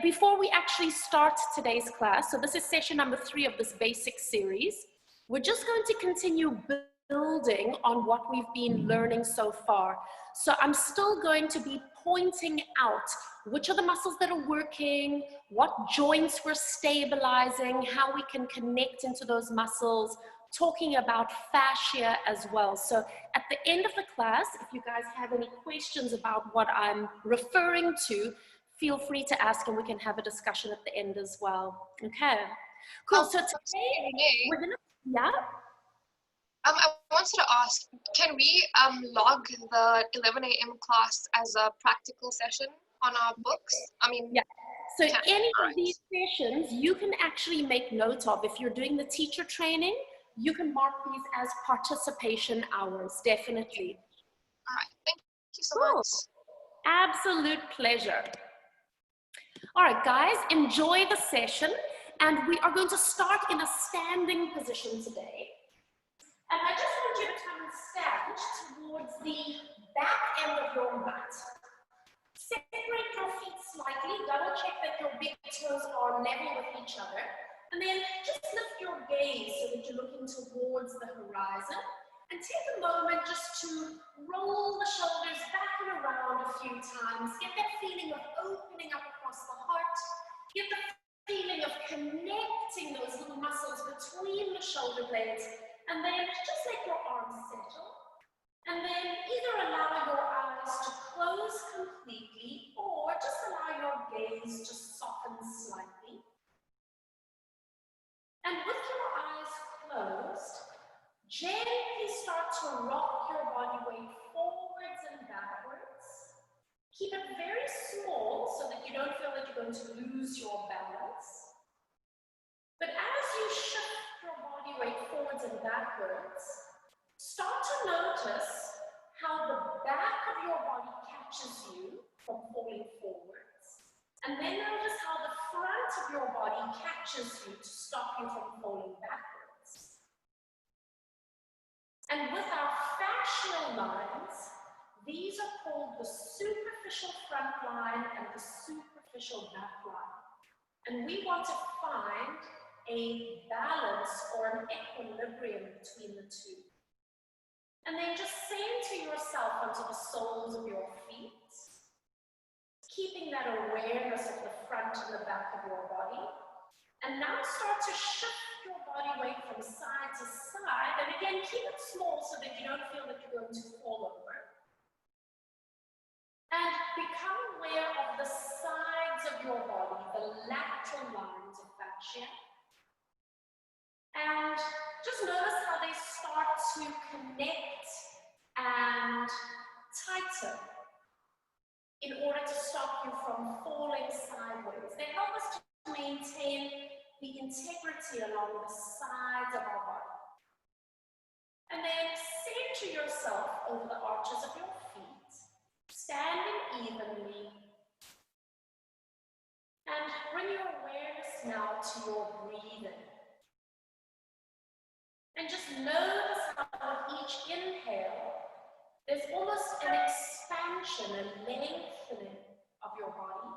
before we actually start today's class, so this is session number 3 of this basic series, we're just going to continue building on what we've been learning so far. So I'm still going to be pointing out which are the muscles that are working, what joints we're stabilizing, how we can connect into those muscles, talking about fascia as well. So at the end of the class, if you guys have any questions about what I'm referring to, feel free to ask and we can have a discussion at the end as well. Okay, cool. So today we're gonna, yeah? I wanted to ask, can we log the 11 a.m. class as a practical session on our books? I mean, yeah. So any of these sessions you can actually make note of. If you're doing the teacher training, you can mark these as participation hours, definitely. All right, thank you so Cool. much. Absolute pleasure. All right, guys, enjoy the session. And we are going to start in a standing position today. And I just want you to come and stand towards the back end of your mat. Separate your feet slightly, double check that your big toes are level with each other. And then just lift your gaze so that you're looking towards the horizon. And take a moment just to roll the shoulders back and around a few times. Get that feeling of opening up across the heart. Get the feeling of connecting those little muscles between the shoulder blades. And then just let your arms settle. And then either allow your eyes to close completely or just allow your gaze to soften slightly. And with your eyes closed, gently start to rock your body weight forwards and backwards. Keep it very small so that you don't feel that you're going to lose your balance. But as you shift your body weight forwards and backwards, start to notice how the back of your body catches you from falling forwards. And then notice how the front of your body catches you to stop you from falling backwards. And with our fascial lines, these are called the superficial front line and the superficial back line. And we want to find a balance or an equilibrium between the two. And then just center yourself onto the soles of your feet, keeping that awareness of the front and the back of your body. And now start to shift your body weight from side to side. And again, keep it small so that you don't feel that you're going to fall over. And become aware of the sides of your body, the lateral lines of fascia. And just notice how they start to connect and tighten in order to stop you from falling sideways. They help us to maintain the integrity along the sides of our body. And then center yourself over the arches of your feet, standing evenly. And bring your awareness now to your breathing. And just notice how with each inhale, there's almost an expansion and lengthening of your body.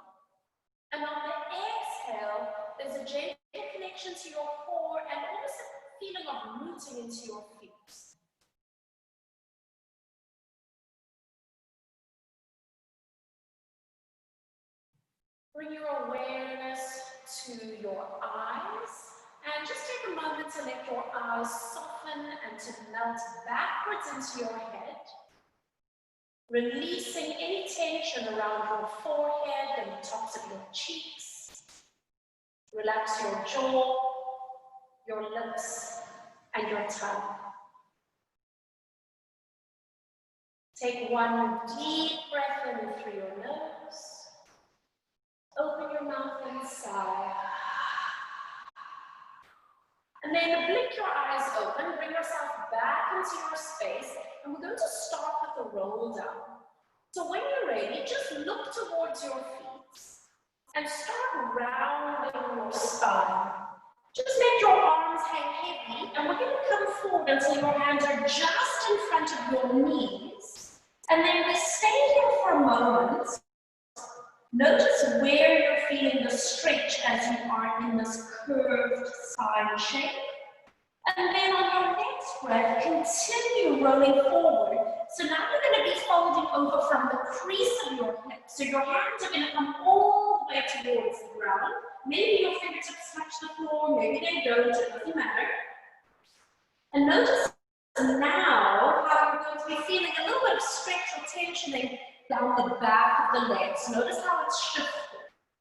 And on the exhale, there's a gentle connection to your core and almost a feeling of rooting into your feet. Bring your awareness to your eyes. And just take a moment to let your eyes soften and to melt backwards into your head. Releasing any tension around your forehead and the tops of your cheeks. Relax your jaw, your lips, and your tongue. Take one deep breath in through your nose. Open your mouth and sigh. And then blink your eyes open, bring yourself back into your space, and we're going to start with a roll down. So when you're ready, just look towards your feet and start rounding your spine. Just let your arms hang heavy, and we're going to come forward until your hands are just in front of your knees. And then we stay here for a moment. Notice where you're feeling as you are in this curved spine shape. And then on your next breath, continue rolling forward. So now you're going to be folding over from the crease of your hips. So your hands are going to come all the way towards the ground. Maybe your fingertips touch the floor, maybe they don't, it doesn't matter. And notice now how you're going to be feeling a little bit of stretch or tensioning down the back of the legs. Notice how it's shifted.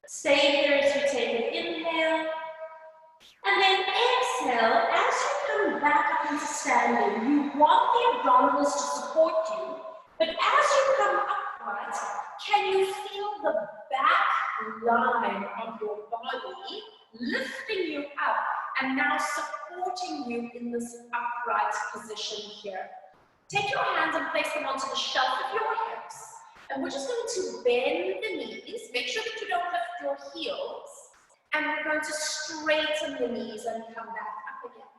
Stay here as you take an inhale. And then exhale, as you come back up into standing, you want the abdominals to support you, but as you come upright, can you feel the back line of your body lifting you up and now supporting you in this upright position here? Take your hands and place them onto the shelf of your hips, and we're just going to bend the knees. Make sure that you don't lift your heels. And we're going to straighten the knees and come back up again.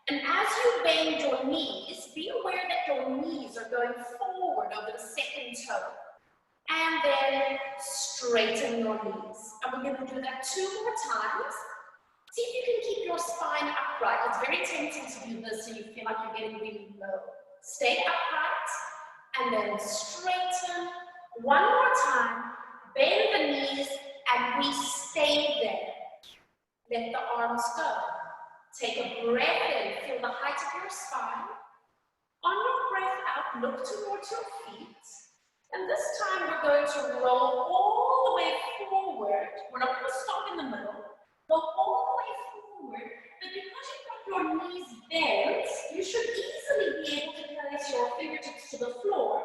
And as you bend your knees, be aware that your knees are going forward over the second toe. And then straighten your knees. And we're going to do that 2 more times. See if you can keep your spine upright. It's very tempting to do this so you feel like you're getting really low. Stay upright and then straighten. 1 more time. Bend the knees. And we stay there. Let the arms go. Take a breath in. Feel the height of your spine. On your breath out, look towards your feet. And this time we're going to roll all the way forward. We're not going to stop in the middle. Go all the way forward. But because you've got your knees bent, you should easily be able to place your fingertips to the floor.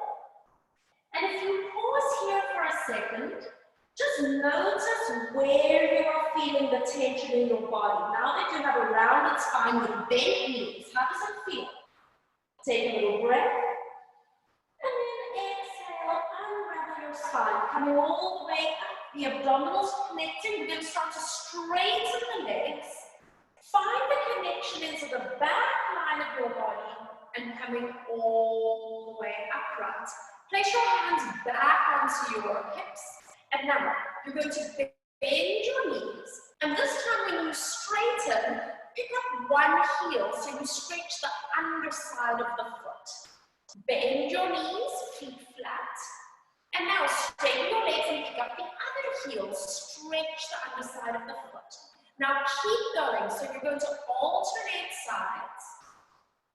And if you pause here for a second, just notice where you are feeling the tension in your body. Now that you have a rounded spine with bent knees, how does it feel? Take a little breath. And then exhale, unravel your spine. Coming all the way up, the abdominals connecting. We're going to start to straighten the legs. Find the connection into the back line of your body and coming all the way upright. Place your hands back onto your hips. And now, you're going to bend your knees. And this time when you straighten, pick up one heel so you stretch the underside of the foot. Bend your knees, feet flat. And now straighten your legs and pick up the other heel. Stretch the underside of the foot. Now keep going. So you're going to alternate sides.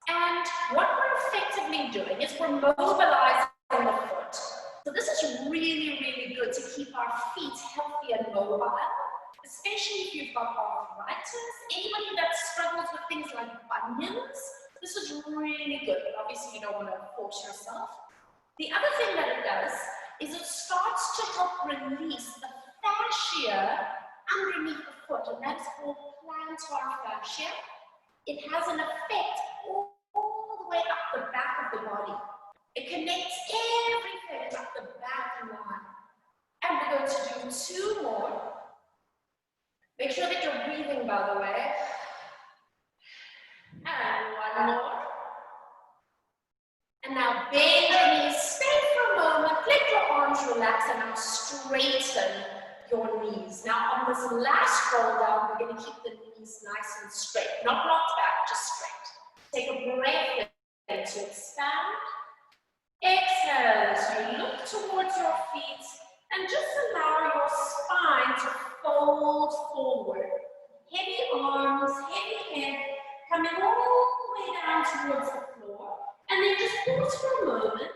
And what we're effectively doing is we're mobilizing the foot. So this is really, really good to keep our feet healthy and mobile, especially if you've got arthritis, anybody that struggles with things like bunions. This is really good, but obviously you don't want to force yourself. The other thing that it does is it starts to help release the fascia underneath the foot, and that's called plantar fascia. It has an effect all the way up the back of the body. It connects everything up the back line. And we're going to do 2 more. Make sure that you're breathing, by the way. And 1 more. And now bend your knees, stay for a moment, let your arms relax, and now straighten your knees. Now on this last roll down, we're going to keep the knees nice and straight. Not rocked back, just straight. Take a breath in to expand. Exhale as you look towards your feet and just allow your spine to fold forward. Heavy arms, heavy head, coming all the way down towards the floor. And then just pause for a moment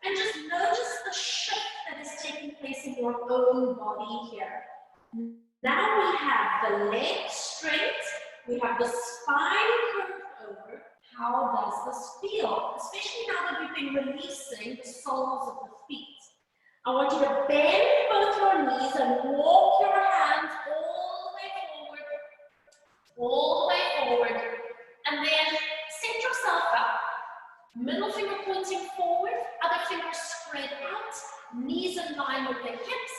and just notice the shift that is taking place in your own body here. Now we have the legs straight, we have the spine curved over. How does this feel? Especially now that we've been releasing the soles of the feet. I want you to bend both your knees and walk your hands all the way forward, and then set yourself up. Middle finger pointing forward, other finger spread out, knees in line with the hips,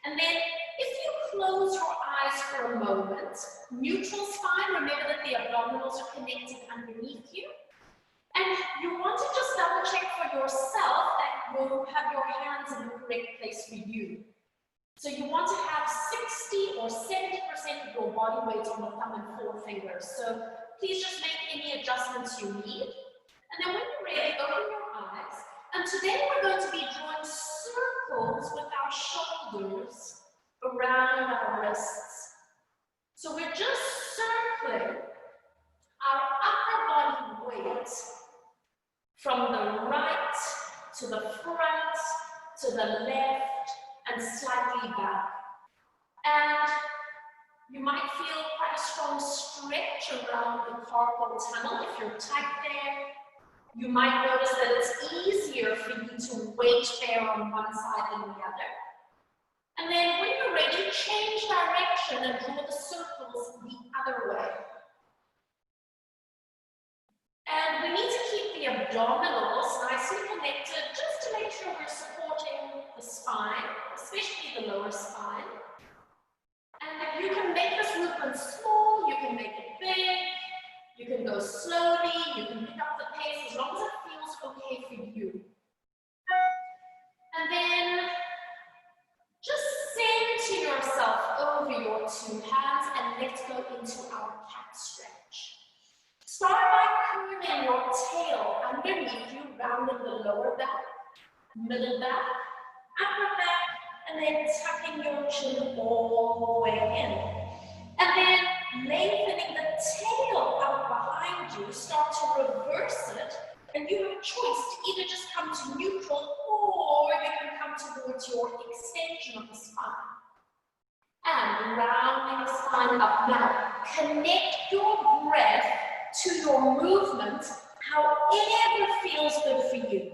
and then if you close your eyes for a moment, neutral spine, remember that the abdominals are connected underneath you. And you want to just double check for yourself that you have your hands in the correct place for you. So you want to have 60 or 70% of your body weight on the thumb and forefingers. So please just make any adjustments you need. And then when you're ready, open your eyes. And today we're going to be drawing circles with our shoulders around our wrists. So we're just circling our upper body weight from the right to the front, to the left, and slightly back. And you might feel quite a strong stretch around the carpal tunnel if you're tight there. You might notice that it's easier for you to weight bear on one side than the other. And then when you're ready, change direction and draw the circles the other way. And we need to keep the abdominals nicely connected just to make sure we're supporting the spine, especially the lower spine. And you can make this movement small, you can make it big, you can go slowly, you can pick up the pace as long as it feels okay for you. And then just center yourself over your two hands and let's go into our cat stretch. Start by curling your tail underneath you, rounding the lower back, middle back, upper back, and then tucking your chin all the way in. And then lengthening the tail out behind you, start to reverse it, and you have a choice to either just come to neutral or you can come towards your extension of the spine. And rounding the spine up. Now, connect your breath to your movement, however feels good for you.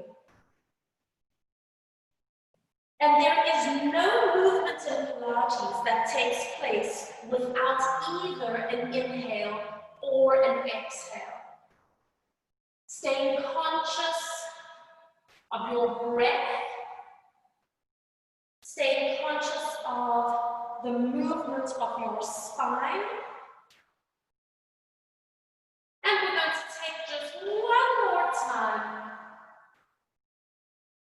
And there is no movement in Pilates that takes place without either an inhale or an exhale. Staying conscious of your breath, staying conscious of the movement of your spine. And we're going to take just one more time.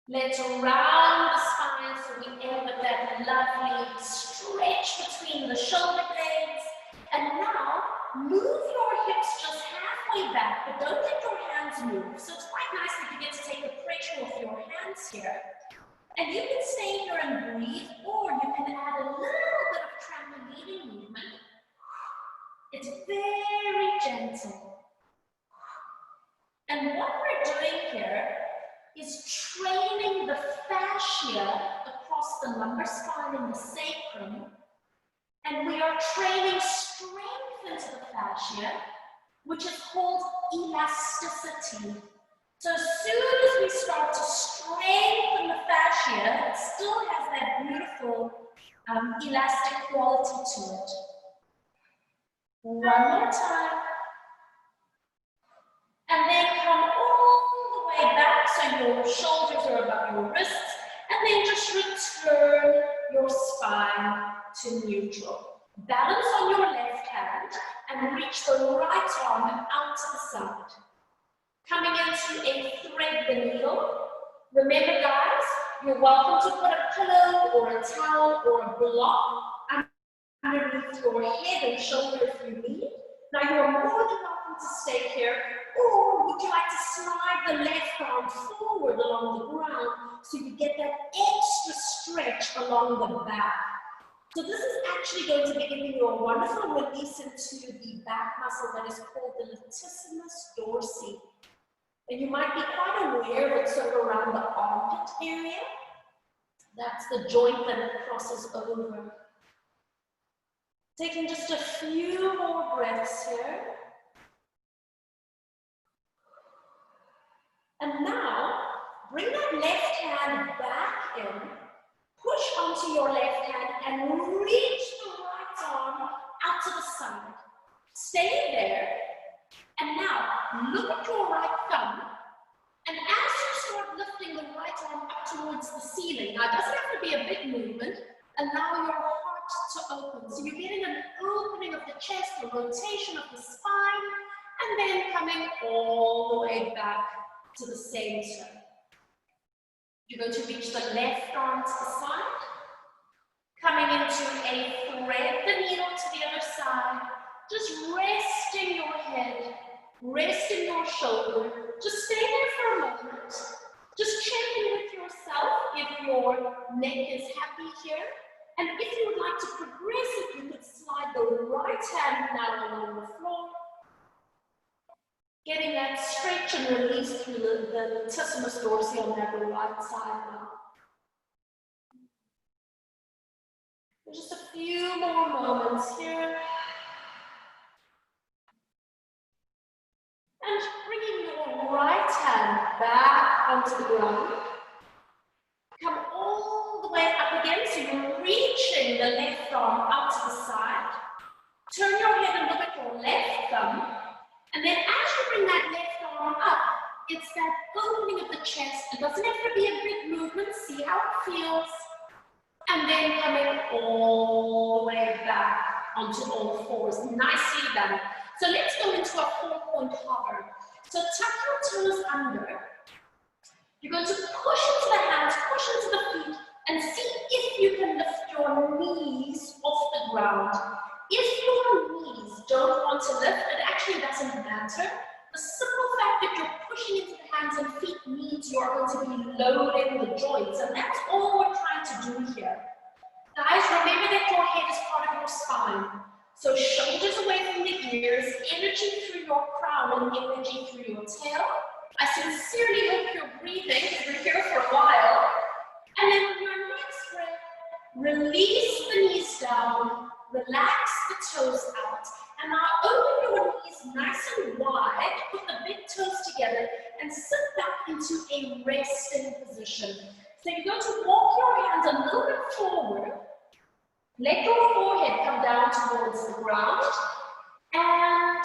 Let's round the spine so we end with that lovely stretch between the shoulder blades. And now, move your hips just halfway back, but don't let your hands move. So it's quite nice that you get to take the pressure off your hands here. And you can stay here and breathe, or you can add a little bit of trampolining movement. It's very gentle. And what we're doing here is training the fascia across the lumbar spine and the sacrum. And we are training strength into the fascia, which is called elasticity. So as soon as we start to strengthen the fascia, it still has that beautiful elastic quality to it. One more time. And then come all the way back so your shoulders are above your wrists. And then just return your spine to neutral. Balance on your left hand and reach the right arm out to the side. Coming into a thread the needle. Remember guys, you're welcome to put a pillow or a towel or a block underneath your head and shoulder if you need. Now you're more than welcome to stay here, or would you like to slide the left arm forward along the ground so you get that extra stretch along the back. So this is actually going to be giving you a wonderful release into the back muscle that is called the latissimus dorsi. And you might be quite aware of it sort of around the armpit area. That's the joint that it crosses over. Taking just a few more breaths here. And now, bring that left hand back in, push onto your left hand and reach the right arm out to the side. Stay there. And now, look at your right thumb. And as you start lifting the right arm up towards the ceiling, now it doesn't have to be a big movement, allow your heart to open. So you're getting an opening of the chest, a rotation of the spine, and then coming all the way back to the center. You're going to reach the left arm to the side, Coming into a thread the needle to the other side. Just resting your head, resting your shoulder. Just stay there for a moment. Just check in with yourself if your neck is happy here. And if you would like to progress it, you could slide the right hand now along the floor. Getting that stretch and release through the latissimus dorsi on that right side now. Just a few more moments here. And bringing your right hand back onto the ground. Come all the way up again, so you're reaching the left arm out to the side. Turn your head and look at your left thumb. And then as you bring that left arm up, it's that opening of the chest. It doesn't have to be a big movement. See how it feels. And then coming all the way back onto all fours. Nicely done. So let's go into a 4-point hover. So tuck your toes under. You're going to push into the hands, push into the feet, and see if you can lift your knees off the ground. If your knees don't want to lift, it actually doesn't matter. The simple fact that you're pushing into the hands and feet means you're going to be loading the joints, and that's all we're trying to do here. Guys, remember that your head is part of your spine. So shoulders away from the ears, energy through your crown and energy through your tail. I sincerely hope you're breathing, because we're here for a while. And then on your next breath, release the knees down, relax the toes out, and now open your knees nice and wide, put the big toes together, and sit back into a resting position. So you're going to walk your hands a little bit forward, let your forehead come down towards the ground, and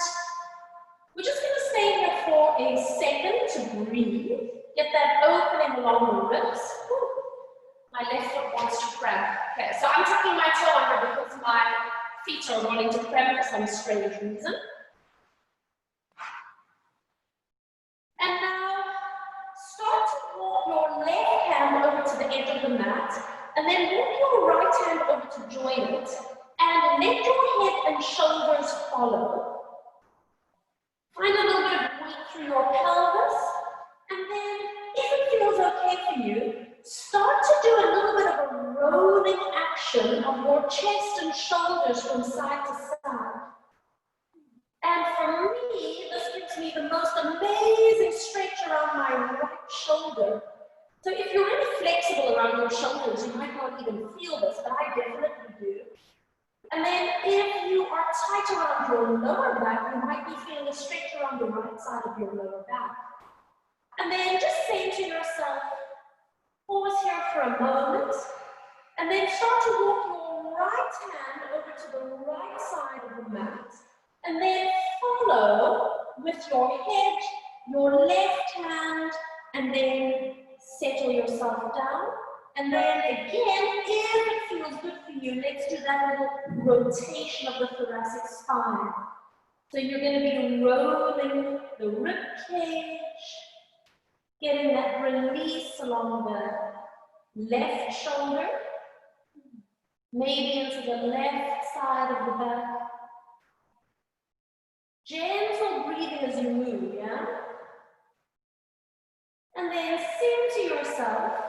we're just going to stay here for a second to breathe. Get that opening along the ribs. Ooh, my left foot wants to cramp. Okay, so I'm tucking my toe under because my feet are wanting to cramp for some strange reason. And now start to walk your left hand over to the edge of the mat, and then walk your right hand over to join it, and let your head and shoulders follow. Find a little bit of weight through your pelvis, and then if it feels okay for you, start to do a little bit of a rolling action of your chest and shoulders from side to side. And for me, this gives me the most amazing stretch around my right shoulder. So if you're really flexible around your shoulders, you might not even feel this, but I definitely do. And then if you are tight around your lower back, you might be feeling a stretch around the right side of your lower back. And then just say to yourself, pause here for a moment, and then start to walk your right hand over to the right side of the mat, and then follow with your head, your left hand, and then settle yourself down. And then again, if it feels good for you, let's do that little rotation of the thoracic spine. So you're going to be rolling the rib cage, getting that release along the left shoulder, maybe into the left side of the back. Gentle breathing as you move, yeah? And then sing to yourself.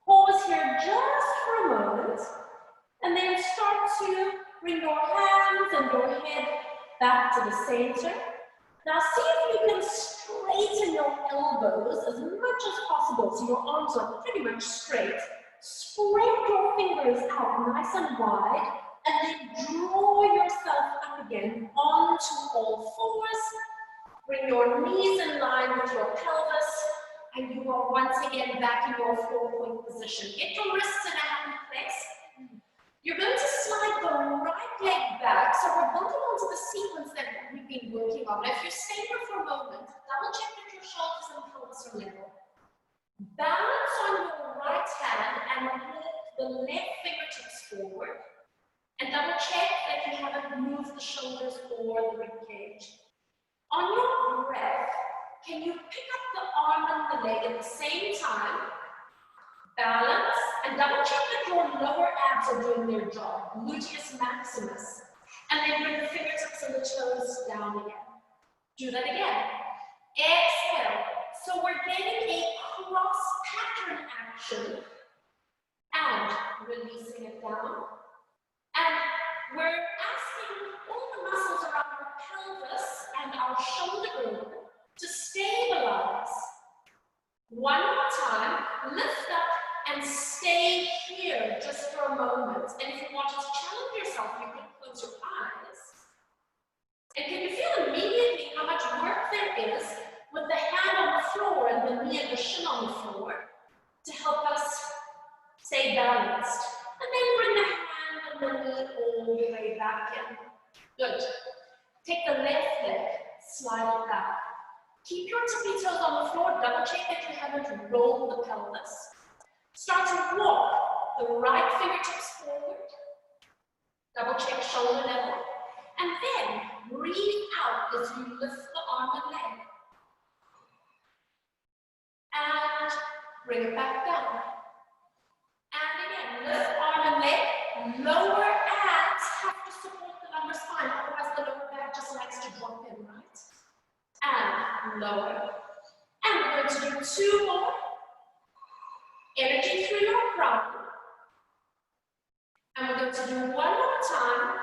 Pause here just for a moment, and then start to bring your hands and your head back to the center. Now see if you can straighten your elbows as much as possible so your arms are pretty much straight. Spread your fingers out nice and wide, and then draw yourself up again onto all fours. Bring your knees in line with your pelvis, and you are once again back in your 4-point position. Get your wrists in a happy place. You're going to slide the right leg back, so we're building onto the sequence that we've been working on. Now, if you stay here for a moment, double check that your shoulders and pelvis are level. Balance on your right hand and lift the left fingertips forward. And double check that you haven't moved the shoulders or the rib cage. On your breath, can you pick up the arm and the leg at the same time? balance, and double check that your lower abs are doing their job, gluteus maximus. And then bring the fingertips and the toes down again. Do that again. Exhale. So we're getting a cross pattern action and releasing it down. And we're asking all the muscles around our pelvis and our shoulder girdle to stabilize. One more time, lift up and stay here just for a moment. And if you want to challenge yourself, you can close your eyes. And can you feel immediately how much work there is with the hand on the floor and the knee and the shin on the floor to help us stay balanced? And then bring the hand and the knee all the way back in. Good. Take the left leg, slide it back. Keep your tippy toes on the floor. Double check that you haven't rolled the pelvis. Start to walk the right fingertips forward. Double check shoulder level. And then breathe out as you lift the arm and leg. And bring it back down. And again, lift arm and leg. Lower abs have to support the lumbar spine, otherwise the lower back just likes to drop in, right? And lower. And we're going to do two more. Energy through your crown. And we're going to do one more time.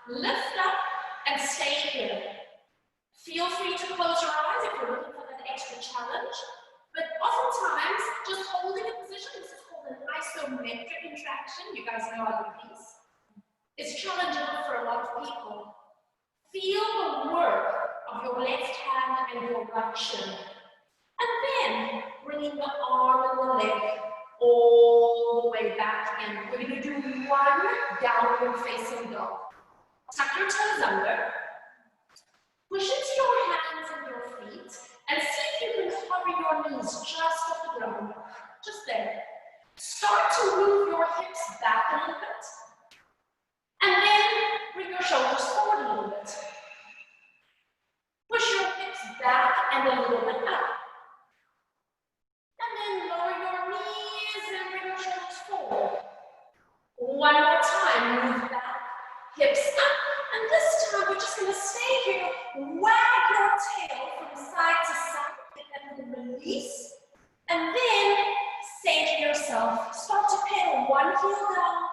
Lift up and stay here. Feel free to close your eyes if you're looking for that extra challenge. But oftentimes, just holding a position, this is called an isometric contraction. You guys know about these. It's challenging for a lot of people. Feel the work of your left hand and your right shin. And then bringing the arm and the leg all the way back in. We're going to do one downward facing dog. Tuck your toes under. Push into your hands and your feet. And see if you can hover your knees just off the ground. Just there. Start to move your hips back a little bit. And then bring your shoulders forward a little bit. Push your hips back and a little bit up. And then lower your knees and bring your shoulders forward. One more time, move back, hips up. And this time we're just going to stay here. Wag your tail from side to side and then release. And then say to yourself, start to pedal one heel down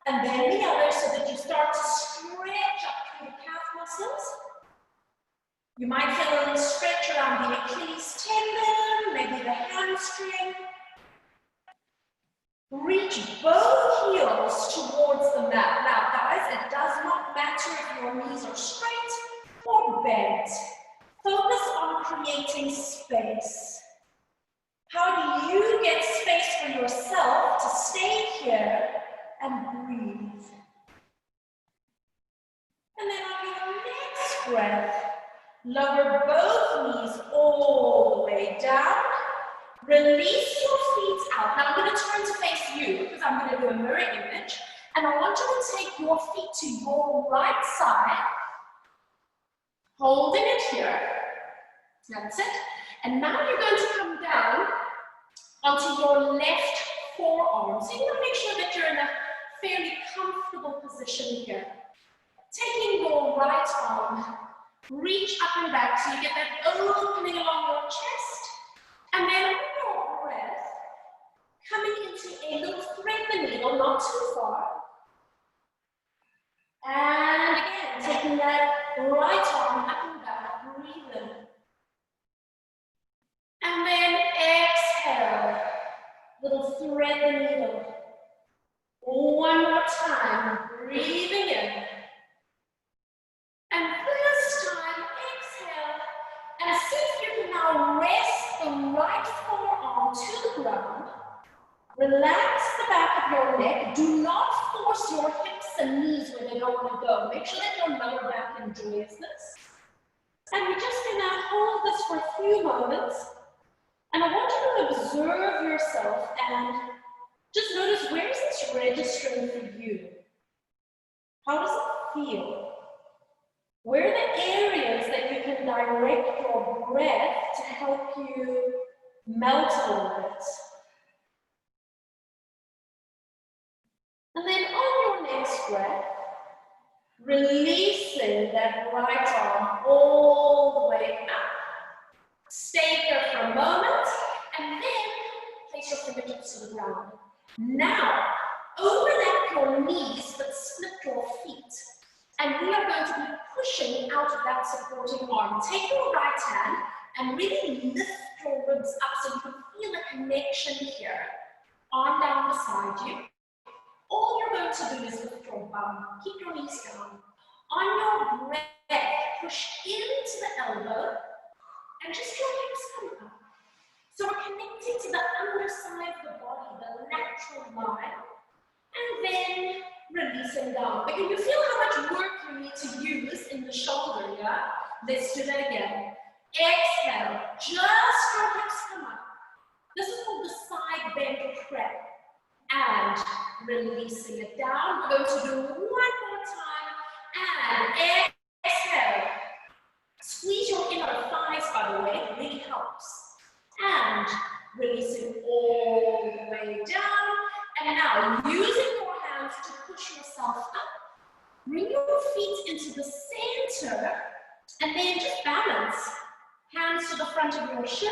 and then the other so that you start to stretch up through the calf muscles. You might feel a little stretch around the Achilles tendon, maybe the hamstring. Reach both heels towards the mat. Now, guys, it does not matter if your knees are straight or bent. Focus on creating space. How do you get space for yourself to stay here and breathe? And then on your next breath, lower both knees all the way down. Release your feet out. Now I'm going to turn to face you because I'm going to do a mirror image. And I want you to take your feet to your right side, holding it here. That's it. And now you're going to come down onto your left forearm. So you want to make sure that you're in a fairly comfortable position here. Taking your right arm, reach up and back so you get that opening along your chest. And then on your breath, coming into a little thread the needle, not too far. And again, taking that right arm up and back, breathe in. And then exhale, little thread the needle. One more time, breathing in. And this time, exhale, and see if you can now rest the right forearm to the ground. Relax the back of your neck. Do not force your hips and knees where they don't want to go. Make sure that your lower back enjoys this. And we're just going to hold this for a few moments. And I want you to observe yourself and just notice, where is this registering for you? How does it feel? Where are the areas that you can direct your breath to help you melt a little bit? And then on your next breath, releasing that right arm all the way up. Stay here for a moment, and then place your fingertips to the ground. Now, overlap your knees, but split your feet. And we are going to be pushing out of that supporting arm. Take your right hand and really lift your ribs up so you can feel the connection here. Arm down beside you. All you're going to do is lift your bum, keep your knees down. On your breath, push into the elbow and just your hips come up. So we're connecting to the underside of the body, the lateral line, and then releasing down. But can you feel how much work you need to use in the shoulder, yeah? Let's do that again. Exhale, just your hips come up. This is called the side bend prep. And releasing it down. We're going to do one more time. And exhale. Squeeze your inner thighs, by the way, it really helps. And releasing all the way down. And now, using your hands to push yourself up, bring your feet into the center, and then just balance. Hands to the front of your shins,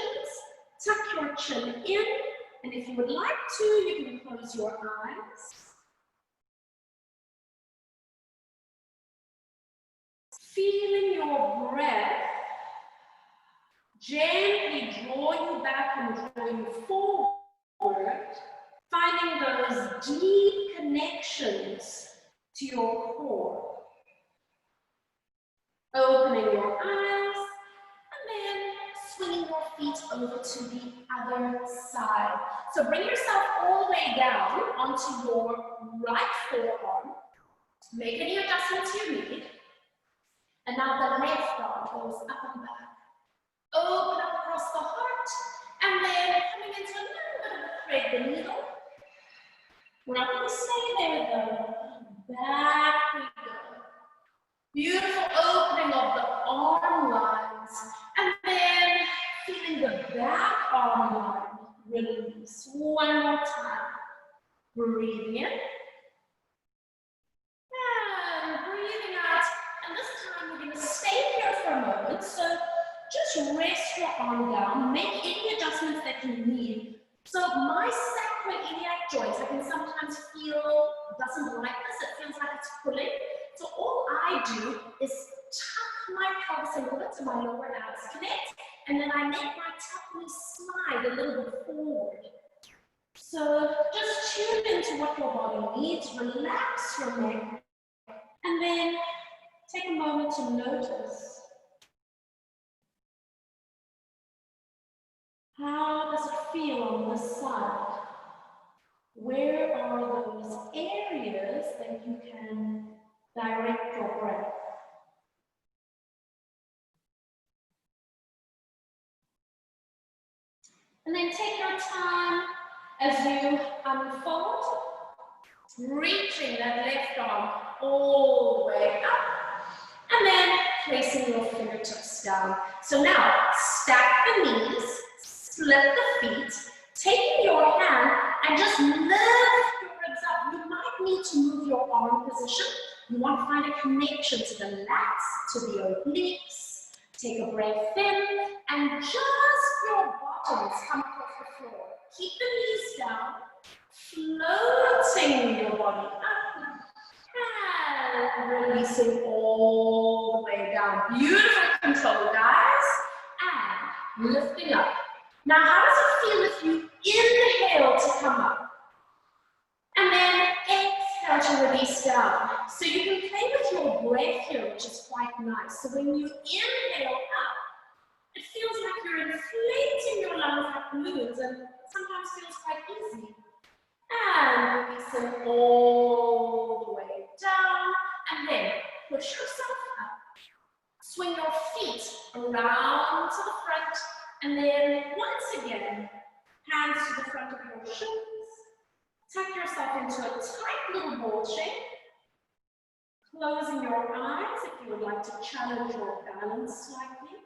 tuck your chin in, and if you would like to, you can close your eyes. Feeling your breath gently draw you back and draw you forward, finding those deep connections to your core. Opening your eyes, and then swinging your feet over to the other side. So bring yourself all the way down onto your right forearm. Make any adjustments you need. And now the left arm goes up and back. Open up across the heart, and then coming into a little bit of a thread the needle. We're not going to stay there though. Back we go. Beautiful opening of the arm lines, and then feeling the back arm line. Release. One more time. Breathing in. And breathing out. And this time we're going to stay here for a moment. So just rest your arm down. Make any adjustments that you need. So my sacroiliac joint, I can sometimes feel doesn't like this. It feels like it's pulling. So all I do is tuck my pelvis a little bit so my lower abs connect, and then I make my tummy slide a little bit forward. So just tune into what your body needs, relax your neck, and then take a moment to notice. How does it feel on this side? Where are those areas that you can direct your breath? And then take your time as you unfold, reaching that left arm all the way up, and then placing your fingertips down. So now, stack the knees, split the feet, taking your hand and just lift your ribs up. You might need to move your arm position. You want to find a connection to the lats, to the obliques. Take a breath in, and just your bottoms come across the floor. Keep the knees down, floating your body up, and releasing all the way down. Beautiful control, guys. And lifting up. Now, how does it feel if you inhale to come up? And then exhale to release down. So you can play with your breath here, which is quite nice. So when you inhale up, it feels like you're inflating your lungs like balloons, and sometimes feels quite easy. And releasing all the way down, and then push yourself up. Swing your feet around to the front, and then once again, hands to the front of your shins. Tuck yourself into a tight little ball shape. Closing your eyes if you would like to challenge your balance slightly.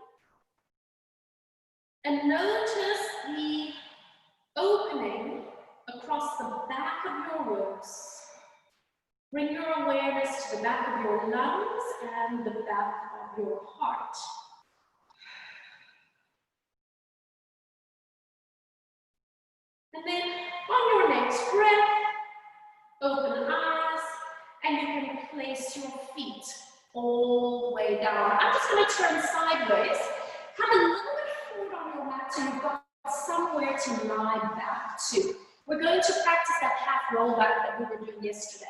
And notice the opening across the back of your ribs. Bring your awareness to the back of your lungs and the back of your heart. And then on your next breath, open eyes, and you can place your feet all the way down. I'm just going to turn sideways. Come a little bit forward on your mat so you've got somewhere to lie back to. We're going to practice that half roll back that we were doing yesterday.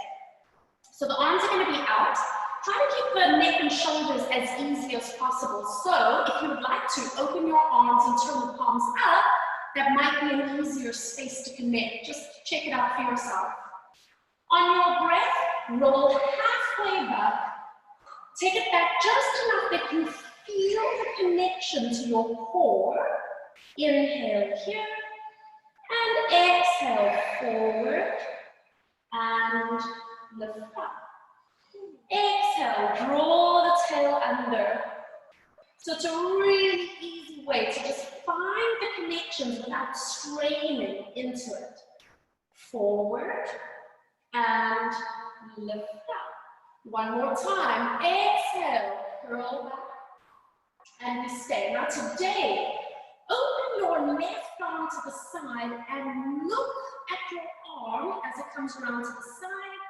So the arms are going to be out. Try to keep the neck and shoulders as easy as possible. So if you would like to open your arms and turn the palms up, that might be an easier space to connect. Just check it out for yourself. On your breath, roll halfway back. Take it back just enough that you feel the connection to your core. Inhale here and exhale forward and lift up. Exhale, draw the tail under. So it's a really easy way to just find the connections without straining into it. Forward and lift up. One more time. Exhale, curl back, and we stay. Now today, open your left arm to the side and look at your arm as it comes around to the side,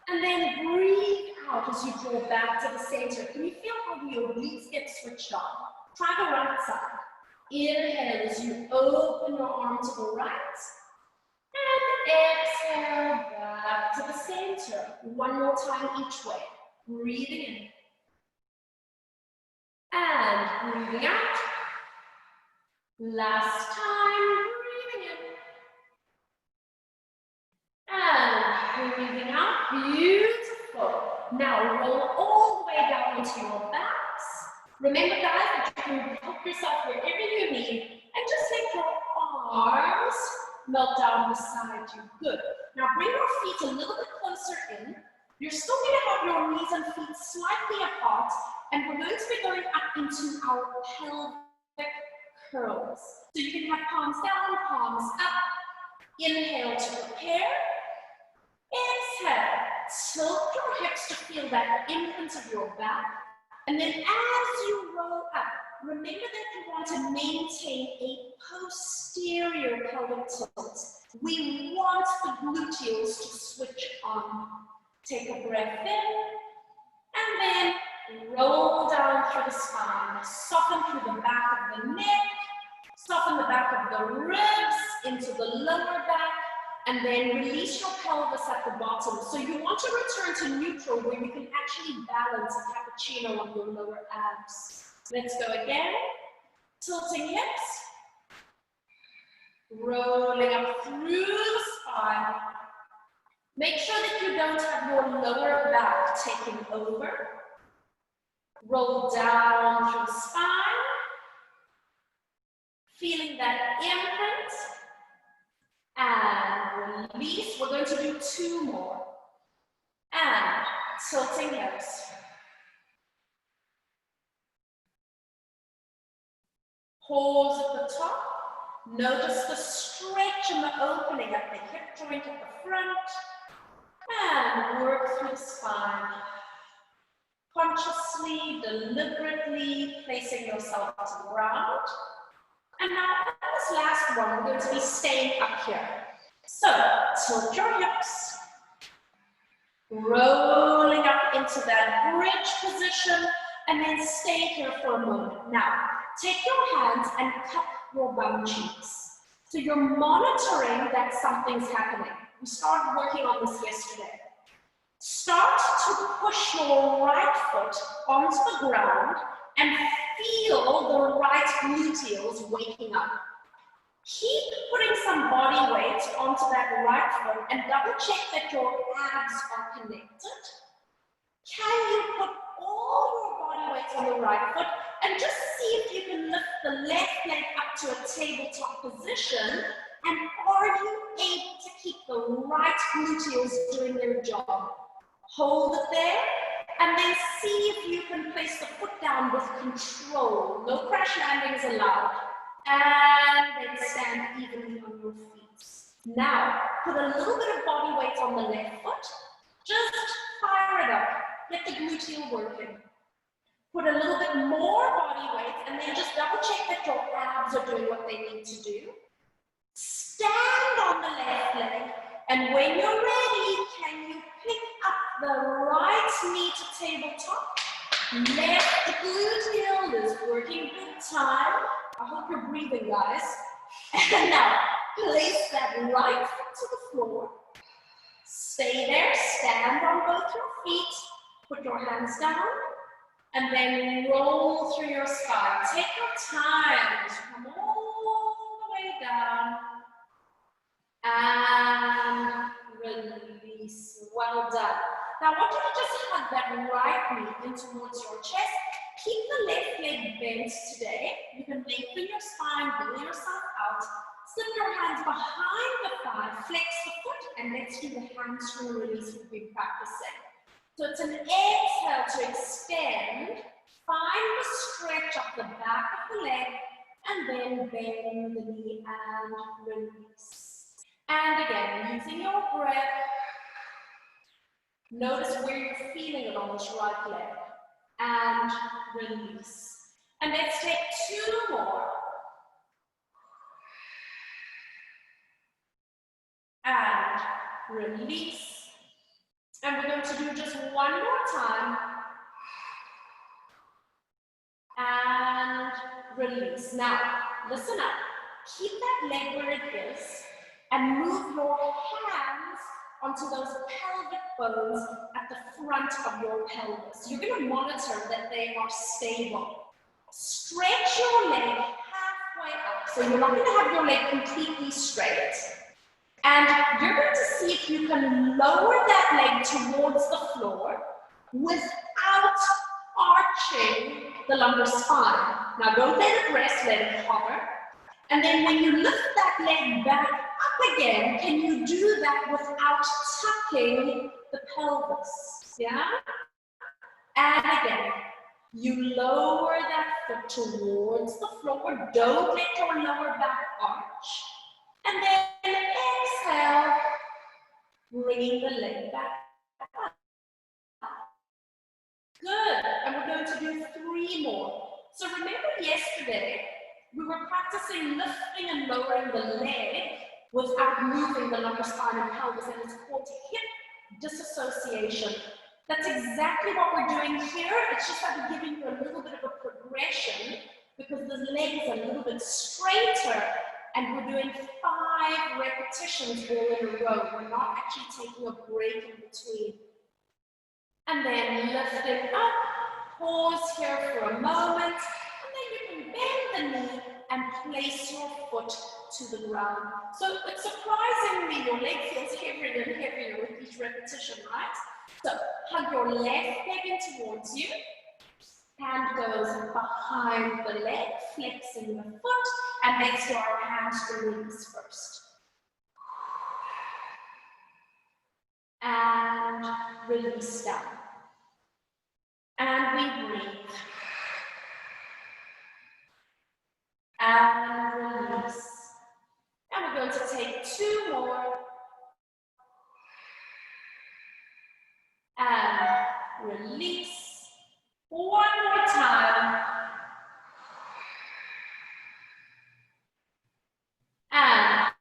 and then breathe out as you draw back to the center. Can you feel how your obliques get switched on? Try the right side. Inhale as you open your arm to the right, and exhale back to the center. One more time each way. Breathing in. And breathing out. Last time, breathing in. And breathing out. Beautiful. Now roll all the way down onto your backs. Remember guys that you can help yourself wherever you need. And just let your arms melt down beside you. Good. Now bring your feet a little bit closer in. You're still going to have your knees and feet slightly apart, and we're going to be going up into our pelvic curls. So you can have palms down, palms up. Inhale to prepare. Exhale. Tilt your hips to feel that imprint of your back. And then as you roll up, remember that you want to maintain a posterior pelvic tilt. We want the gluteals to switch on. Take a breath in, and then roll down through the spine. Soften through the back of the neck, soften the back of the ribs into the lower back, and then release your pelvis at the bottom. So you want to return to neutral where you can actually balance a cappuccino on your lower abs. Let's go again. Tilting hips, rolling up through the spine. Make sure that you don't have your lower back taking over. Roll down through the spine. Feeling that imprint. And release. We're going to do two more. And tilting hips. Pause at the top. Notice the stretch and the opening at the hip joint at the front. And work through the spine. Consciously, deliberately placing yourself to the ground. And now, on this last one, we're going to be staying up here. So, tilt your hips. Rolling up into that bridge position. And then stay here for a moment. Now, take your hands and cup your bum cheeks. So you're monitoring that something's happening. We started working on this yesterday. Start to push your right foot onto the ground and feel the right gluteals waking up. Keep putting some body weight onto that right foot and double check that your abs are connected. Can you put all your body weight on the right foot and just see if you can lift the left leg up to a tabletop position? And are you able to keep the right gluteals doing their job? Hold it there, and then see if you can place the foot down with control. No crash landings allowed. And then stand evenly on your feet. Now, put a little bit of body weight on the left foot. Just fire it up. Get the gluteal working. Put a little bit more body weight and then just double check that your abs are doing what they need to do. Stand on the left leg, and when you're ready, can you pick up the right knee to tabletop? Left gluteal is working big time. I hope you're breathing, guys. And now, place that right foot to the floor. Stay there, stand on both your feet, put your hands down, and then roll through your spine. Take your time to come all the way down. And release. Well done. Now I want you to just hug that right knee in towards your chest. Keep the left leg bent today. You can lengthen your spine, wiggle yourself out. Slip your hands behind the thigh, flex the foot, and let's do the hamstring release we've been practicing. So it's an exhale to extend. Find the stretch up the back of the leg, and then bend the knee and release. And again, using your breath, notice where you're feeling it on this right leg. And release. And let's take two more. And release. And we're going to do just one more time. And release. Now, listen up. Keep that leg where it is and move your hands onto those pelvic bones at the front of your pelvis. You're going to monitor that they are stable. Stretch your leg halfway up. So you're not going to have your leg completely straight. And you're going to see if you can lower that leg towards the floor without arching the lumbar spine. Now don't let it rest, let it hover. And then when you lift that leg back up again, can you do that without tucking the pelvis? Yeah? And again, you lower that foot towards the floor. Don't let your lower back arch. And then exhale, bringing the leg back up. Good. And we're going to do three more. So remember yesterday, we were practicing lifting and lowering the leg without moving the lumbar spine and pelvis, and it's called hip disassociation. That's exactly what we're doing here. It's just that we're giving you a little bit of a progression because the leg is a little bit straighter, and we're doing 5 repetitions all in a row. We're not actually taking a break in between. And then lifting up, pause here for a moment, and then you can bend the knee and place your foot to the ground. So it's surprisingly, your leg feels heavier and heavier with each repetition, right? So hug your left leg in towards you. Hand goes behind the leg, flexing the foot, and let's do our hamstring release first. And release down. And we breathe. And release. And we're going to take 2 more. And release. One more time. And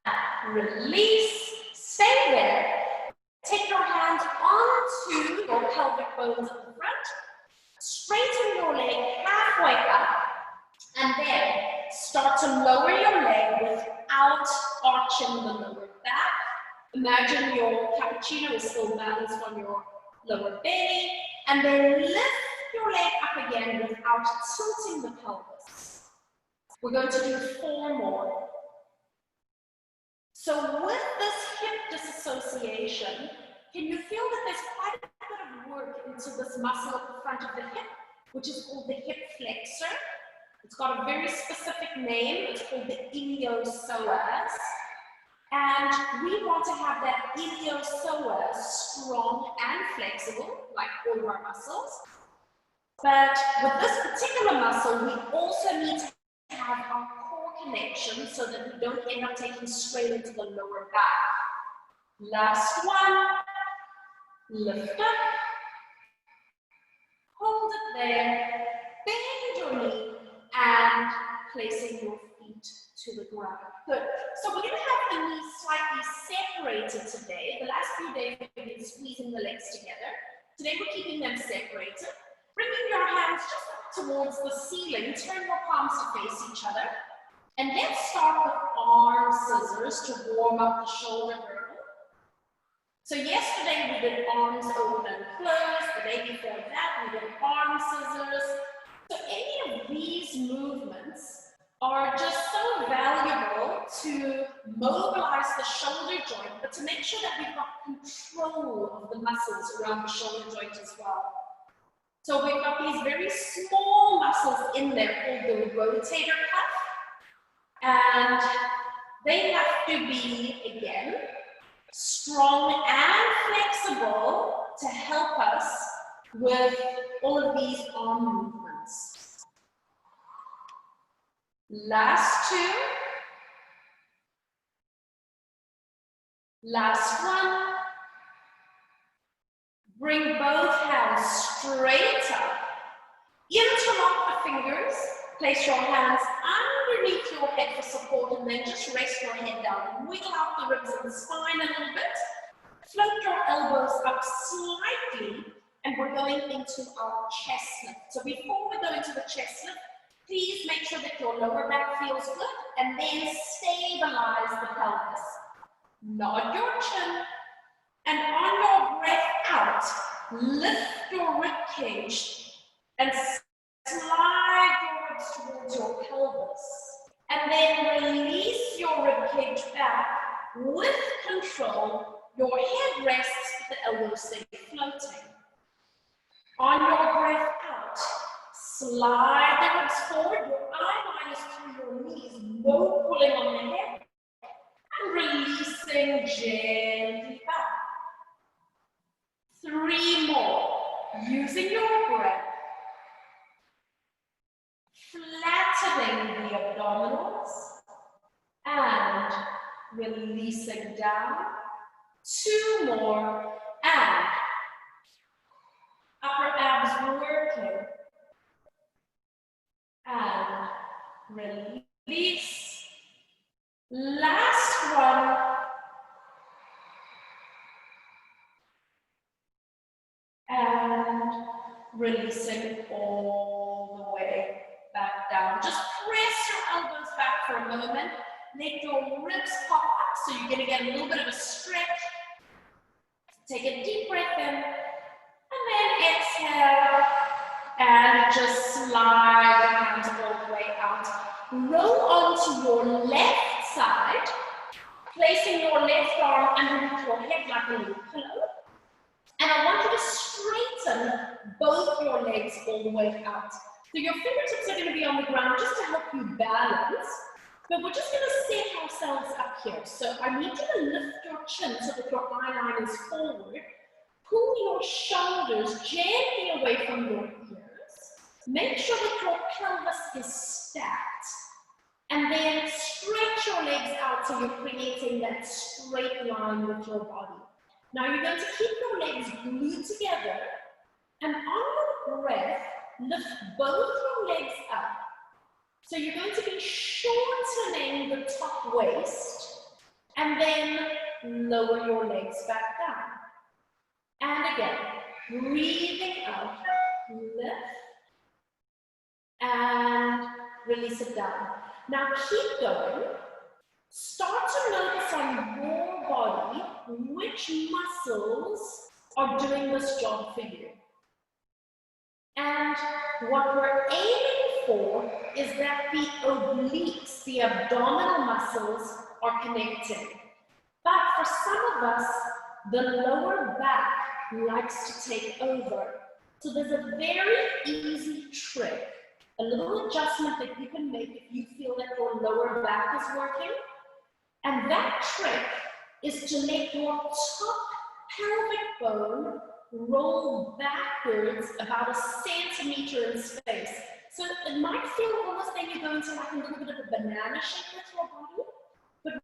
release. Stay there. Take your hands onto your pelvic bones at the front. Straighten your leg halfway up. And then start to lower your leg without arching the lower back. Imagine your cappuccino is still balanced on your lower belly. And then lift your leg up again without tilting the pelvis. We're going to do 4 more. So with this hip disassociation, can you feel that there's quite a bit of work into this muscle at the front of the hip, which is called the hip flexor? It's got a very specific name. It's called the iliopsoas. And we want to have that iliopsoas strong and flexible, like all of our muscles. But with this particular muscle, we also need to have our core connection so that we don't end up taking strain into the lower back. Last one. Lift up Then bend your knee and placing your feet to the ground. Good. So we're going to have the knees slightly separated today. The last few days we've been squeezing the legs together. Today we're keeping them separated. Bringing your hands just up towards the ceiling. Turn your palms to face each other. And let's start with arm scissors to warm up the shoulder girdle. So yesterday we did arms open and close. The day before that we did arm scissors. So any of these movements are just so valuable to mobilize the shoulder joint, but to make sure that we've got control of the muscles around the shoulder joint as well. So we've got these very small muscles in there called the rotator cuff, and they have to be, again, strong and flexible to help us with all of these arm movements. Last two. Last one. Bring both hands straight up. Interlock the fingers. Place your hands underneath your head for support, and then just rest your head down. Wiggle out the ribs and spine a little bit. Float your elbows up slightly, and we're going into our chest lift. So before we go into the chest lift, please make sure that your lower back feels good, and then stabilize the pelvis. Nod your chin, and on your breath out, lift your rib cage and slide your ribs towards your pelvis. And then release your rib cage back with control. Your head rests, the elbows stay floating. On your breath out, slide the ribs forward. Your eye line is through your knees, no pulling on the head. And releasing gently back. 3 more. Using your breath. Flattening the abdominals. And releasing down. 2 more. And upper abs working. And release. Last one. And releasing all the way back down. Just press your elbows back for a moment. Let your ribs pop up so you're going to get a little bit of a stretch. Take a deep breath in. And then exhale. And just slide your hands all the way out. Roll onto your left side, placing your left arm underneath your head like a little pillow. And I want you to straighten both your legs all the way out. So your fingertips are going to be on the ground just to help you balance. But we're just going to set ourselves up here. So I need you to lift your chin so that your eye line is forward. Pull your shoulders gently away from your ears. Make sure that your pelvis is stacked. And then stretch your legs out so you're creating that straight line with your body. Now you're going to keep your legs glued together. And on your breath, lift both your legs up. So you're going to be shortening the top waist. And then lower your legs back down. And again, breathing out, lift. And release it down. Now keep going. Start to notice on your body which muscles are doing this job for you. And what we're aiming for is that the obliques, the abdominal muscles, are connecting. But for some of us, the lower back likes to take over. So there's a very easy trick, a little adjustment that you can make if you feel that your lower back is working. And that trick is to make your top pelvic bone roll backwards about 1 centimeter in space. So it might feel almost like you're going to like a little bit of a banana shape with your body. But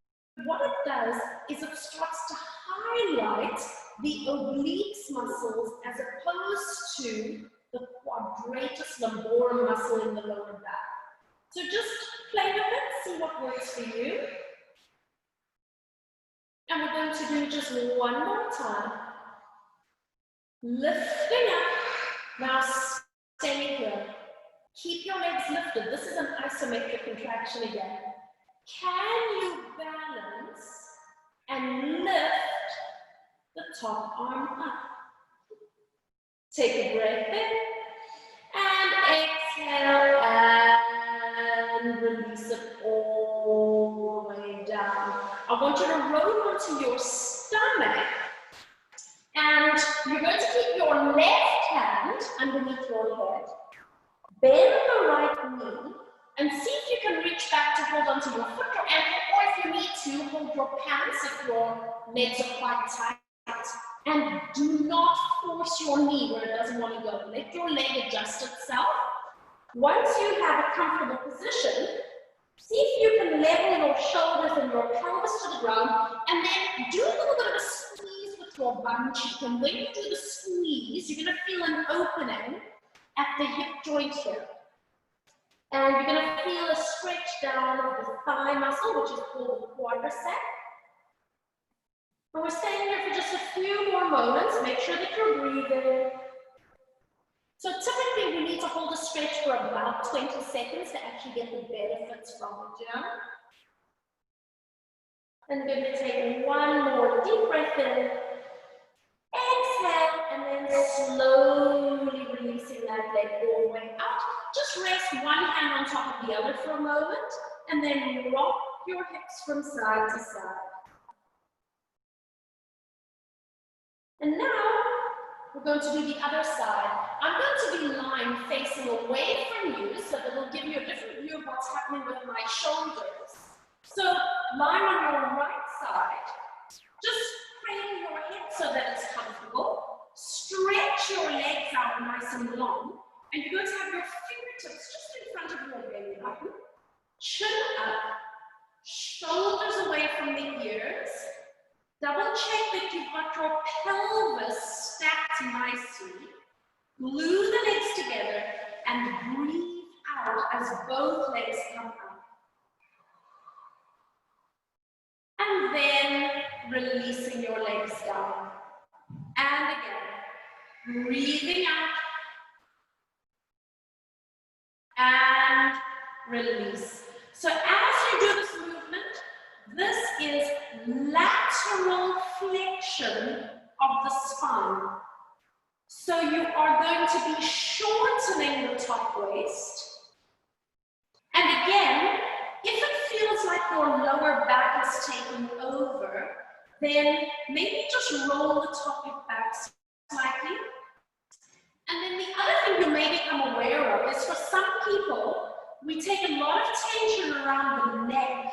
what it does is it starts to highlight the obliques muscles as opposed to the quadriceps greatest lumborum muscle in the lower back. So just play with it, see what works for you. And we're going to do just one more time. Lifting up. Now stay here. Keep your legs lifted. This is an isometric contraction again. Can you balance and lift the top arm up? Take a breath in and exhale and release it all the way down. I want you to roll onto your stomach and you're going to keep your left hand underneath your head. Bend the right knee and see if you can reach back to hold onto your foot or ankle, or if you need to, hold your pants if your legs are quite tight. And do not force your knee where it doesn't want to go. Let your leg adjust itself. Once you have a comfortable position, see if you can level your shoulders and your pelvis to the ground, and then do a little bit of a squeeze with your bum cheek. And when you do the squeeze, you're going to feel an opening at the hip joint here. And you're going to feel a stretch down of the thigh muscle, which is called the quadricep. And we're staying here for just a few more moments. Make sure that you're breathing. So typically we need to hold a stretch for about 20 seconds to actually get the benefits from it, yeah? And we're going to take one more deep breath in. Exhale, and then slowly releasing that leg all the way out. Just rest one hand on top of the other for a moment, and then rock your hips from side to side. And now, we're going to do the other side. I'm going to be lying facing away from you, so that it'll give you a different view of what's happening with my shoulders. So, lying on your right side, just crane your head so that it's comfortable. Stretch your legs out nice and long. And you're going to have your fingertips just in front of your belly button. Chin up. Shoulders away from the ears. Double check that you've got your pelvis stacked nicely. Glue the legs together and breathe out as both legs come up. And then releasing your legs down. And again, breathing out. And release. So as you do this movement, this is lateral flexion of the spine. So you are going to be shortening the top waist. And again, if it feels like your lower back is taking over, then maybe just roll the top hip back slightly. And then the other thing you may become aware of is for some people, we take a lot of tension around the neck.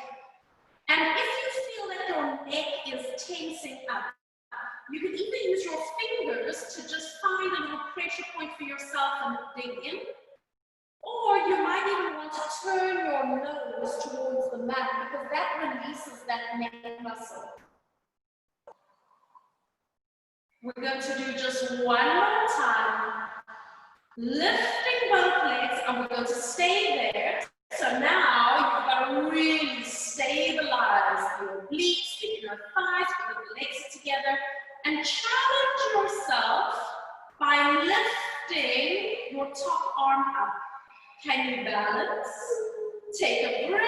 And if you feel that your neck is tensing up, you can either use your fingers to just find a little pressure point for yourself and dig in, or you might even want to turn your nose towards the mat because that releases that neck muscle. We're going to do just one more time. Lifting both legs, and we're going to stay there. So now you've got to really stabilize your obliques, the inner thighs, put the legs together, and challenge yourself by lifting your top arm up. Can you balance? Take a breath,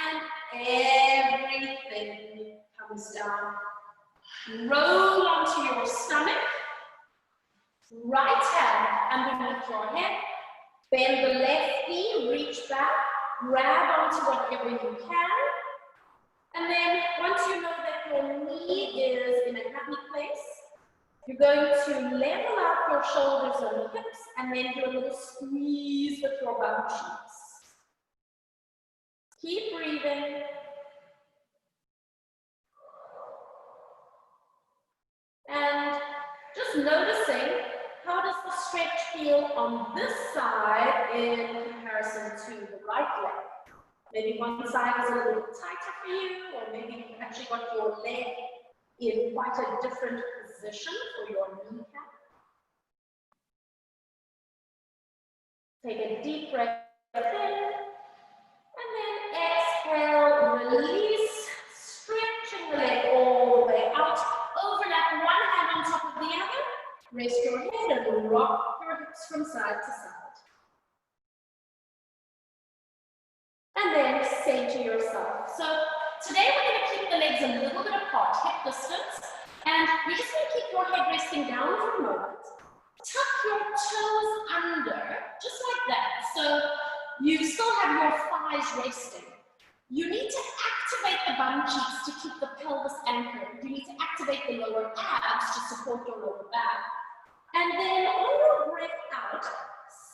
and everything comes down. Roll onto your stomach. Right hand underneath your head. Bend the left knee, reach back, grab onto whatever you can. And then once you know that your knee is in a happy place, you're going to level out your shoulders and hips and then do a little squeeze with your bum cheeks. Keep breathing. And just noticing, how does the stretch feel on this side in comparison to the right leg? Maybe one side is a little tighter for you, or maybe you actually got your leg in quite a different position for your kneecap. Take a deep breath in, and then exhale, release, stretching the leg all the way out. Overlap one hand on top of the other. Rest your head and rock your hips from side to side. And then say to yourself, so today we're going to keep the legs a little bit apart, hip distance, and you're just going to keep your head resting down for a moment. Tuck your toes under, just like that. So you still have your thighs resting. You need to activate the bum cheeks to keep the pelvis anchored. You need to activate the lower abs to support your lower back. And then on your breath out,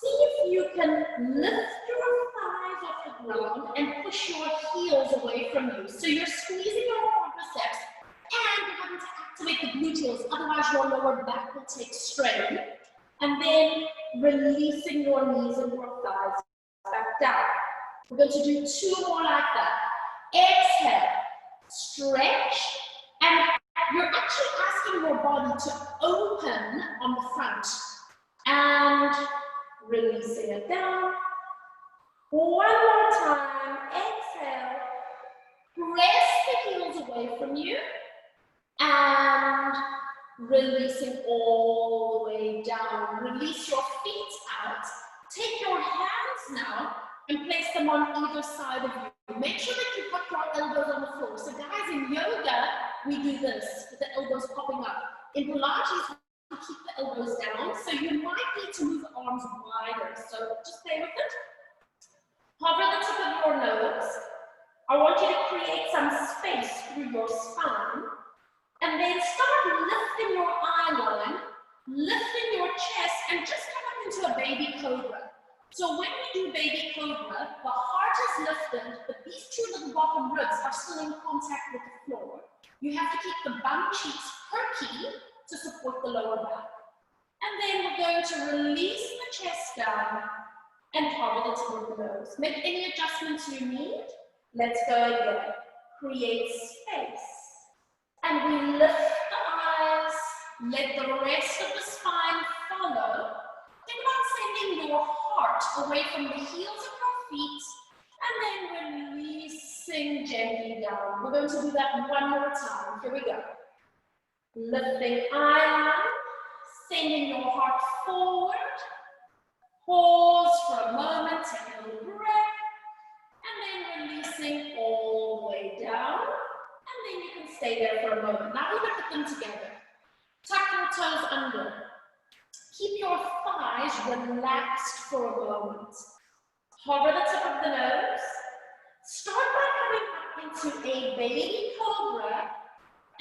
see if you can lift your thighs off the ground and push your heels away from you. So you're squeezing your quadriceps and you're having to activate the gluteals, otherwise your lower back will take strain. And then releasing your knees and your thighs back down. We're going to do 2 more like that. Exhale, stretch, and you're actually asking your body to open on the front. And releasing it down. One more time, exhale. Press the heels away from you. And releasing all the way down. Release your feet out. Take your hands now and place them on either side of you. Make sure that you've got your elbows on the floor. So guys, in yoga, we do this with the elbows popping up. In Pilates, we keep the elbows down. So you might need to move the arms wider. So just play with it. Hover the tip of your nose. I want you to create some space through your spine. And then start lifting your eye line, lifting your chest, and just come up into a baby cobra. So when we do baby cobra, the heart is lifted, but these 2 little bottom ribs are still in contact with the floor. You have to keep the bum cheeks perky to support the lower back. And then we're going to release the chest down and hover the tip of the nose. Make any adjustments you need. Let's go again. Create space. And we lift the eyes, let the rest of the spine follow. Think about sending your heart away from the heels of your feet, and then releasing gently down. We're going to do that one more time. Here we go. Lifting eye line, sending your heart forward. Pause for a moment, take a little breath, and then releasing all the way down. And then you can stay there for a moment. Now we look at them together. Tuck your toes under. Keep your thighs relaxed for a moment. Hover the tip of the nose. Start by coming up into a baby cobra.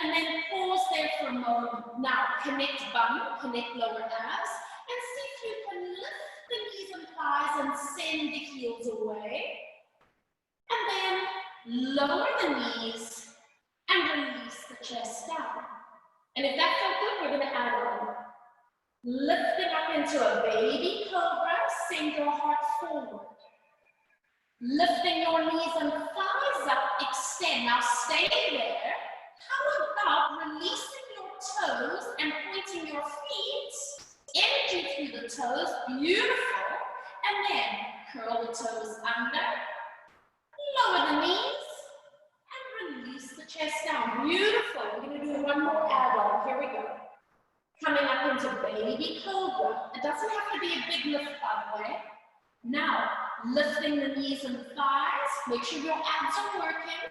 And then pause there for a moment. Now connect bum, connect lower abs. And see if you can lift the knees and thighs and send the heels away. And then lower the knees. And release the chest down. And if that felt good, we're going to add on. Lifting up into a baby cobra, send your heart forward. Lifting your knees and thighs up, extend. Now stay there. How about releasing your toes and pointing your feet? Energy through the toes, beautiful. And then curl the toes under. Lower the knees. Release the chest down. Beautiful. We're going to do one more add-on. Here we go. Coming up into baby cobra. It doesn't have to be a big lift, by the way. Now, lifting the knees and thighs. Make sure your abs are working.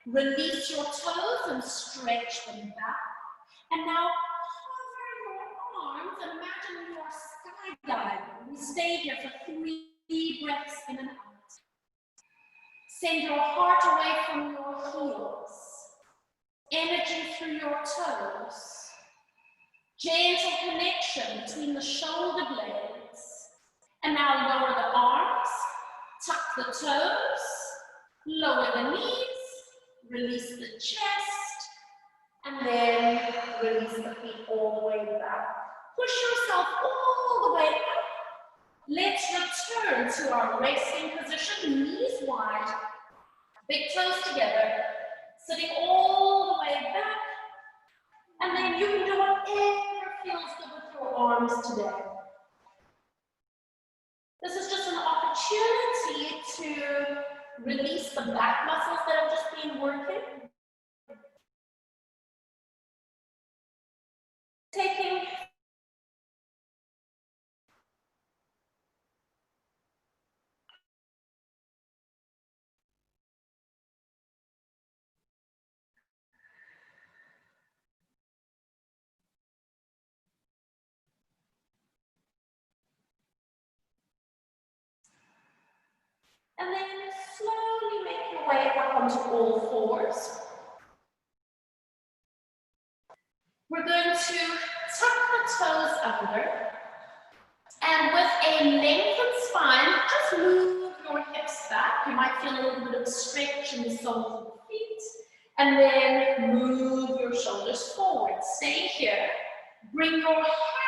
Release your toes and stretch them back. And now, hover your arms and imagine you are skydiving. We stay here for 3 breaths in and out. Send your heart away from your heels. Energy through your toes. Gentle connection between the shoulder blades. And now lower the arms. Tuck the toes. Lower the knees. Release the chest. And then release the feet all the way back. Push yourself all the way up. Let's return to our resting position, knees wide, big toes together, sitting all the way back, and then you can do whatever feels good with your arms today. This is just to release the back muscles that have just been working. Taking and then slowly make your way up onto all fours. We're going to tuck the toes under, and with a lengthened spine, just move your hips back. You might feel a little bit of a stretch in the soles of the feet, and then move your shoulders forward. Stay here. Bring your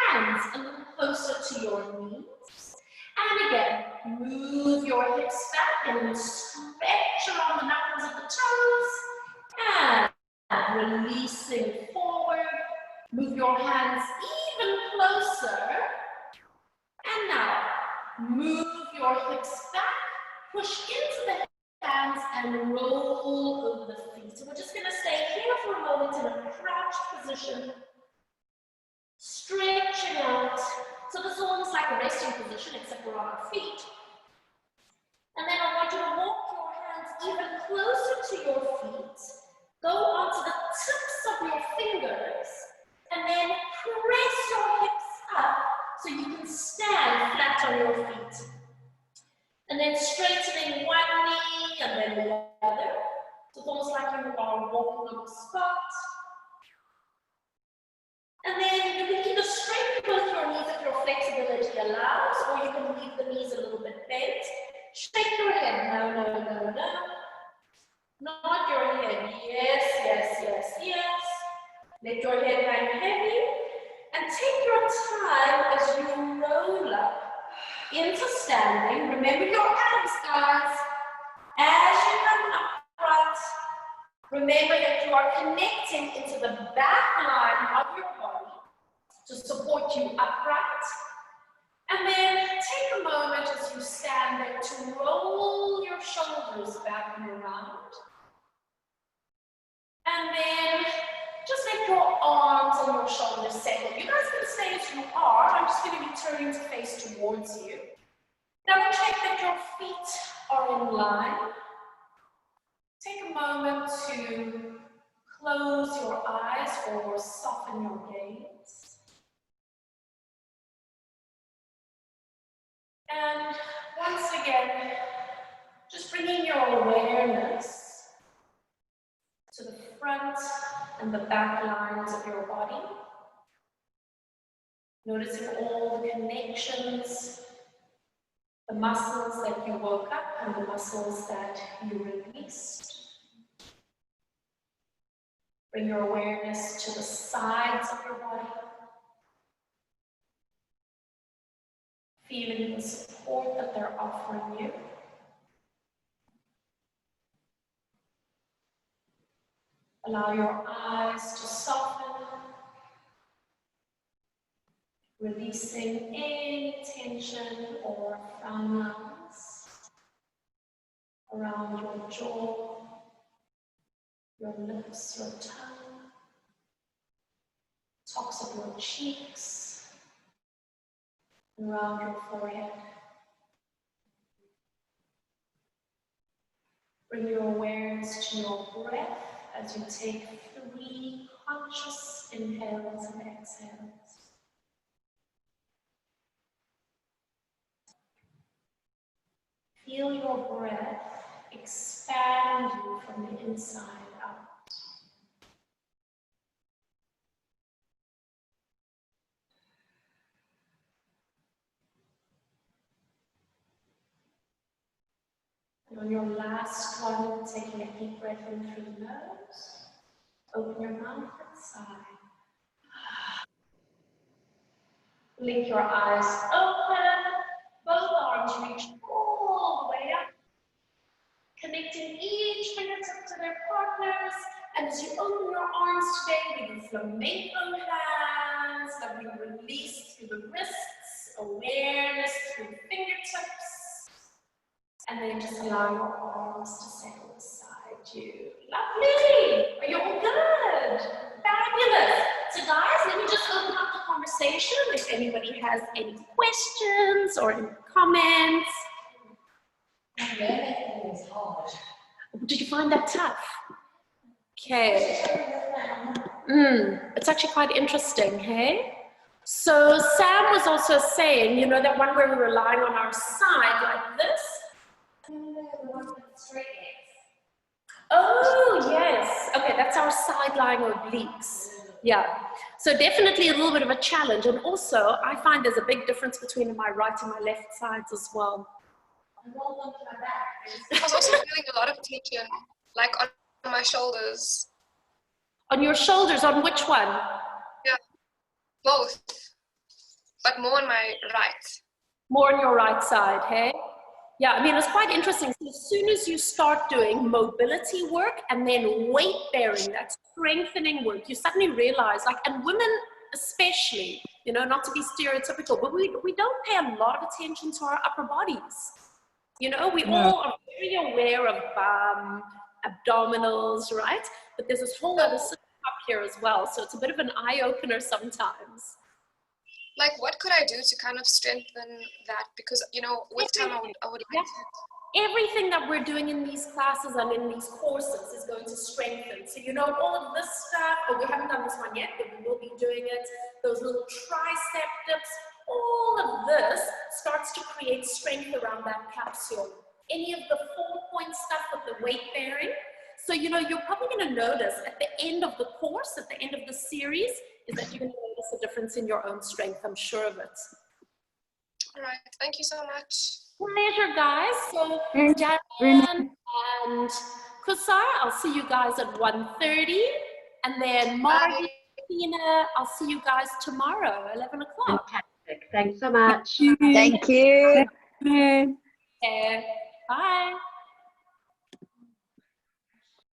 hands a little closer to your knees. And again, move your hips back and stretch around the knuckles of the toes. And releasing forward. Move your hands even closer. And now, move your hips back. Push into the hands and roll over the feet. So we're just going to stay here for a moment in a crouched position. Stretching out. So this is almost like a resting position, except we're on our feet. And then I want you to walk your hands even closer to your feet. Go onto the tips of your fingers. And then press your hips up so you can stand flat on your feet. And then straightening one knee and then the other. So it's almost like you are walking on the spot. And then you can either straighten both your knees if your flexibility allows, or you can leave the knees a little bit bent. Shake your head. No, no, no, no. Nod your head. Yes, yes, yes, yes. Let your head hang heavy. And take your time as you roll up into standing. Remember your abs, guys. As you come upright, remember that you are connecting into the back line of your body to support you upright. And then take a moment as you stand there to roll your shoulders back and around. And then just let your arms and your shoulders settle. You guys can stay as you are. I'm just going to be turning to face towards you. Now check that your feet are in line. Take a moment to close your eyes or soften your gaze. And once again, just bringing your awareness to the front and the back lines of your body. Noticing all the connections, the muscles that you woke up and the muscles that you released. Bring your awareness to the sides of your body. Feeling the support that they're offering you. Allow your eyes to soften, releasing any tension or frown lines around your jaw, your lips, your tongue, tops of your cheeks, around your forehead. Bring your awareness to your breath as you take 3 conscious inhales and exhales. Feel your breath expand you from the inside out. And on your last one, taking a deep breath in through the nose, open your mouth and sigh. Blink your eyes open, both arms reach all the way up, connecting each fingertip to their partners. And as you open your arms today, we do flamenco hands that we release through the wrists, awareness through the fingertips. And then just allow your arms to settle beside you. Lovely. Are you all good? Fabulous. So guys, let me just open up the conversation if anybody has any questions or any comments. Did you find that tough? Okay. It's actually quite interesting, hey? So Sam was also saying, you know, that one where we're relying on our side like this. Oh, yes. Okay, that's our side lying obliques. Yeah. So definitely a little bit of a challenge. And also, I find there's a big difference between my right and my left sides as well. I was also feeling a lot of tension, like on my shoulders. On your shoulders, on which one? Yeah, both, but more on my right. More on your right side, hey? Yeah, I mean, it's quite interesting. So as soon as you start doing mobility work and then weight bearing, that strengthening work, you suddenly realize, like, and women especially, you know, not to be stereotypical, but we don't pay a lot of attention to our upper bodies. You know, we all are very aware of bum, abdominals, right? But there's this whole other system up here as well. So it's a bit of an eye-opener sometimes. Like, what could I do to kind of strengthen that? Because, you know, with time, I would like to. Everything that we're doing in these classes and in these courses is going to strengthen. So, you know, all of this stuff, oh, we haven't done this one yet, but we will be doing it. Those little tricep dips, all of this starts to create strength around that capsule. Any of the 4-point stuff with the weight bearing. So, you know, you're probably going to notice at the end of the course, at the end of the series, is that you're going to notice a difference in your own strength. I'm sure of it. All right. Thank you so much. Pleasure, guys. So, Diane and Kusar, I'll see you guys at 1:30. And then Marty, Tina, I'll see you guys tomorrow, 11 o'clock. Fantastic. Thanks so much. Thank you. Okay. Bye.